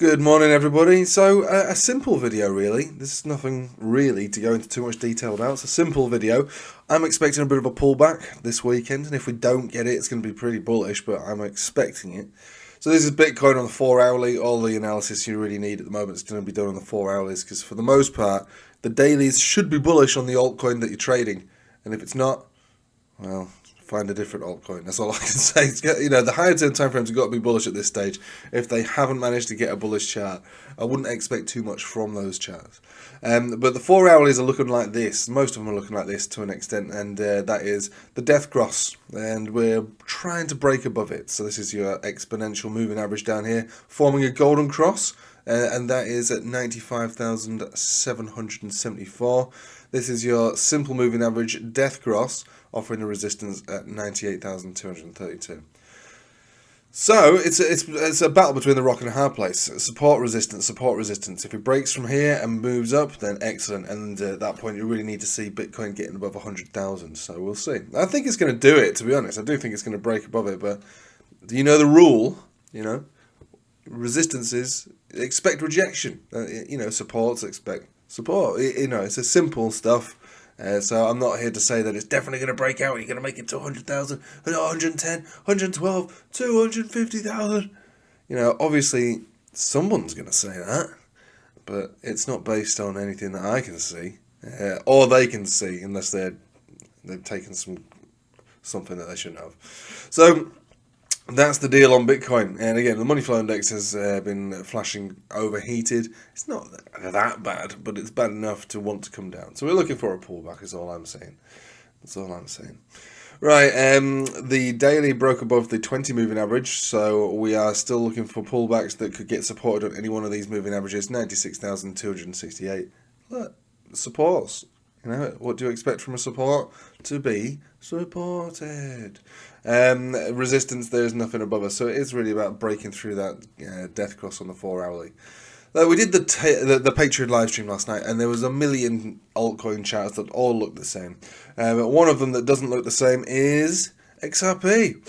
Good morning, everybody. So, a simple video, really. This is nothing really to go into too much detail about. It's a simple video. I'm expecting a bit of a pullback this weekend, and if we don't get it, it's going to be pretty bullish, but I'm expecting it. So this is Bitcoin on the 4-hourly. All the analysis you really need at the moment is going to be done on the 4-hourlies, because for the most part, the dailies should be bullish on the altcoin that you're trading. And if it's not, well, find a different altcoin. That's all I can say. You know, the higher term time frames have got to be bullish at this stage. If they haven't managed to get a bullish chart, I wouldn't expect too much from those charts. But the 4-hourlies are looking like this. Most of them are looking like this to an extent, and that is the death cross. And we're trying to break above it. So this is your exponential moving average down here, forming a golden cross. And that is at 95,774. This is your simple moving average death cross, offering a resistance at 98,232. So it's a battle between the rock and a hard place. Support, resistance, support, resistance. If it breaks from here and moves up, then excellent. And at that point, you really need to see Bitcoin getting above 100,000. So we'll see. I think it's going to do it, to be honest. I do think it's going to break above it. But you know the rule, resistances expect rejection. Supports expect support. It's a simple stuff. So I'm not here to say that it's definitely going to break out. You're going to make it to 100,000, 110, 112, 250,000. Obviously someone's going to say that, but it's not based on anything that I can see or they can see, unless they've taken something that they shouldn't have. So that's the deal on Bitcoin. And again, the money flow index has been flashing overheated. It's not that bad, but it's bad enough to want to come down. So we're looking for a pullback, is all I'm saying. That's all I'm saying. Right, the daily broke above the 20 moving average, so we are still looking for pullbacks that could get supported on any one of these moving averages. 96,268. Look, supports. What do you expect from a support? To be supported. Resistance, there's nothing above us, so it is really about breaking through that death cross on the 4-hourly. We did the Patreon live stream last night, and there was a million altcoin charts that all look the same. But one of them that doesn't look the same is XRP.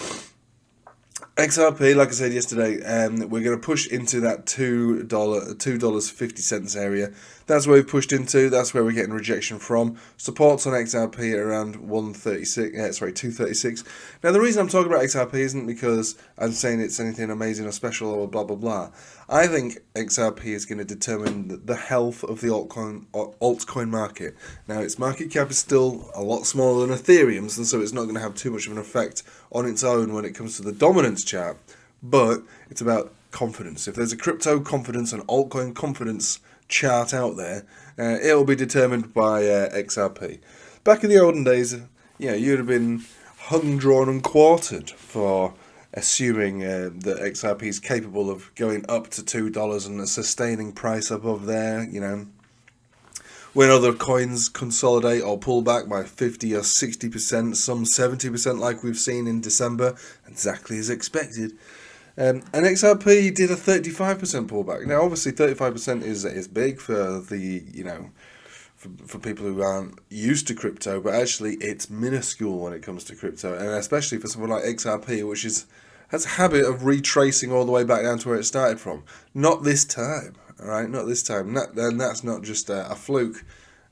XRP, like I said yesterday, we're going to push into that $2.50 area. That's where we've pushed into. That's where we're getting rejection from. Supports on XRP at around 236. Now, the reason I'm talking about XRP isn't because I'm saying it's anything amazing or special or blah, blah, blah. I think XRP is going to determine the health of the altcoin market. Now, its market cap is still a lot smaller than Ethereum's, and so it's not going to have too much of an effect on its own when it comes to the dominance chart. But it's about confidence. If there's a crypto confidence and altcoin confidence chart out there, it'll be determined by XRP. Back in the olden days, you'd have been hung, drawn and quartered for assuming that XRP is capable of going up to $2 and a sustaining price above there, when other coins consolidate or pull back by 50 or 60%, some 70% like we've seen in December, exactly as expected. And XRP did a 35% pullback. Now, obviously, 35% is big for the, for people who aren't used to crypto, but actually it's minuscule when it comes to crypto, and especially for someone like XRP, which has a habit of retracing all the way back down to where it started from. Not this time, all right? Not this time. And that's not just a fluke.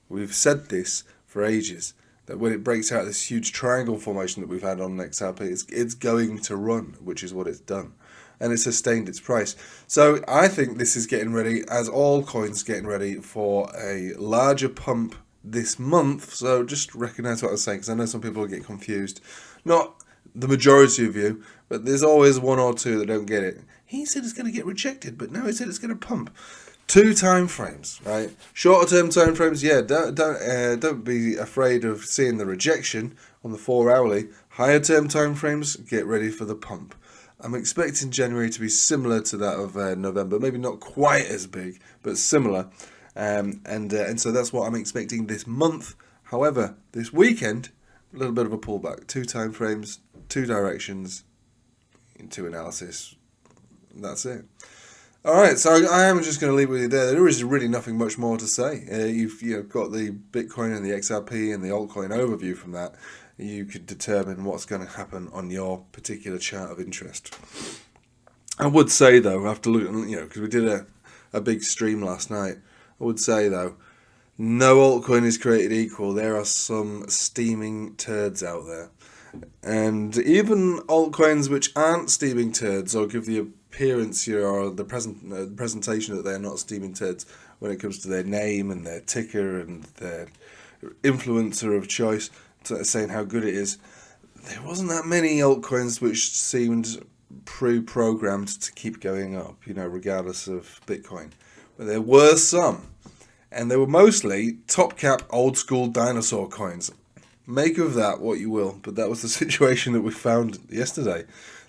We've said this for ages, that when it breaks out this huge triangle formation that we've had on XRP, it's going to run, which is what it's done. And it's sustained its price. So I think this is getting ready, as all coins getting ready, for a larger pump this month. So just recognise what I was saying, because I know some people get confused. Not the majority of you, but there's always one or two that don't get it. He said it's going to get rejected, but now he said it's going to pump. 2 time frames, right? Shorter term time frames, don't be afraid of seeing the rejection on the 4-hourly. Higher term time frames, get ready for the pump. I'm expecting January to be similar to that of November, maybe not quite as big, but similar. And so that's what I'm expecting this month. However, this weekend, a little bit of a pullback. 2 time frames, 2 directions, 2 analysis. That's it. All right, so I am just going to leave it with you there. There is really nothing much more to say. You've got the Bitcoin and the XRP and the altcoin overview from that. You could determine what's going to happen on your particular chart of interest. I would say though, after looking, because we did a big stream last night, I would say though, no altcoin is created equal. There are some steaming turds out there. And even altcoins which aren't steaming turds or give the appearance or the presentation that they're not steaming turds when it comes to their name and their ticker and their influencer of choice saying how good it is, there wasn't that many altcoins which seemed pre-programmed to keep going up, regardless of Bitcoin. But there were some, and they were mostly top cap old school dinosaur coins. Make of that what you will, but that was the situation that we found yesterday.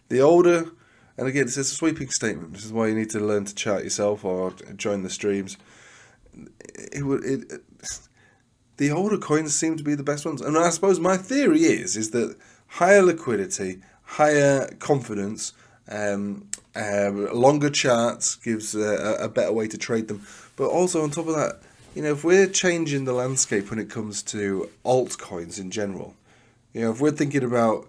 The older, and again, it's a sweeping statement. This is why you need to learn to chart yourself or join the streams. The older coins seem to be the best ones, and I suppose my theory is that higher liquidity, higher confidence, longer charts gives a better way to trade them. But also on top of that, if we're changing the landscape when it comes to altcoins in general, if we're thinking about,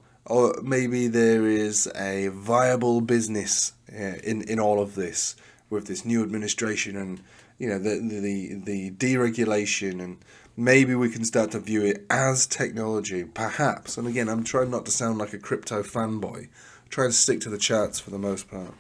maybe there is a viable business in all of this with this new administration and the deregulation, and maybe we can start to view it as technology, perhaps. And again, I'm trying not to sound like a crypto fanboy. I'm trying to stick to the charts for the most part.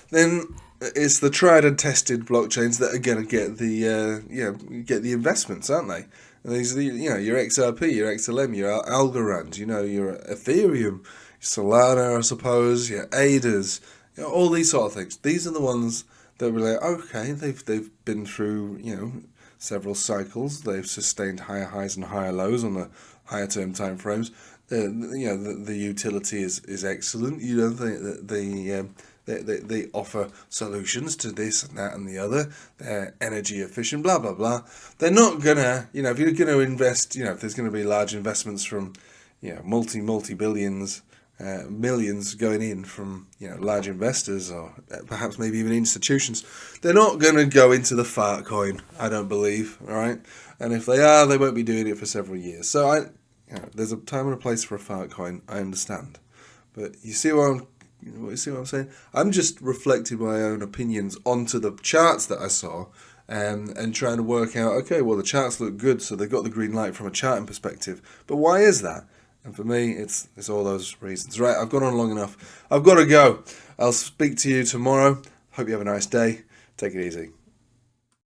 Then it's the tried and tested blockchains that are going to get the investments, aren't they? And these are your XRP, your XLM, your Algorand, your Ethereum, Solana, I suppose, your ADAs, all these sort of things. These are the ones that were like, okay, they've been through several cycles. They've sustained higher highs and higher lows on the higher term time frames. The utility is excellent. They offer solutions to this and that and the other. They're energy efficient, blah, blah, blah. They're not going to, if you're going to invest, if there's going to be large investments from, multi-billions, millions going in from, large investors or perhaps maybe even institutions, they're not going to go into the fart coin, I don't believe, all right? And if they are, they won't be doing it for several years. So there's a time and a place for a fart coin, I understand. But you see what I'm saying? I'm just reflecting my own opinions onto the charts that I saw, and trying to work out, okay, well, the charts look good, so they've got the green light from a charting perspective. But why is that? And for me, it's all those reasons. Right, I've gone on long enough. I've got to go. I'll speak to you tomorrow. Hope you have a nice day. Take it easy.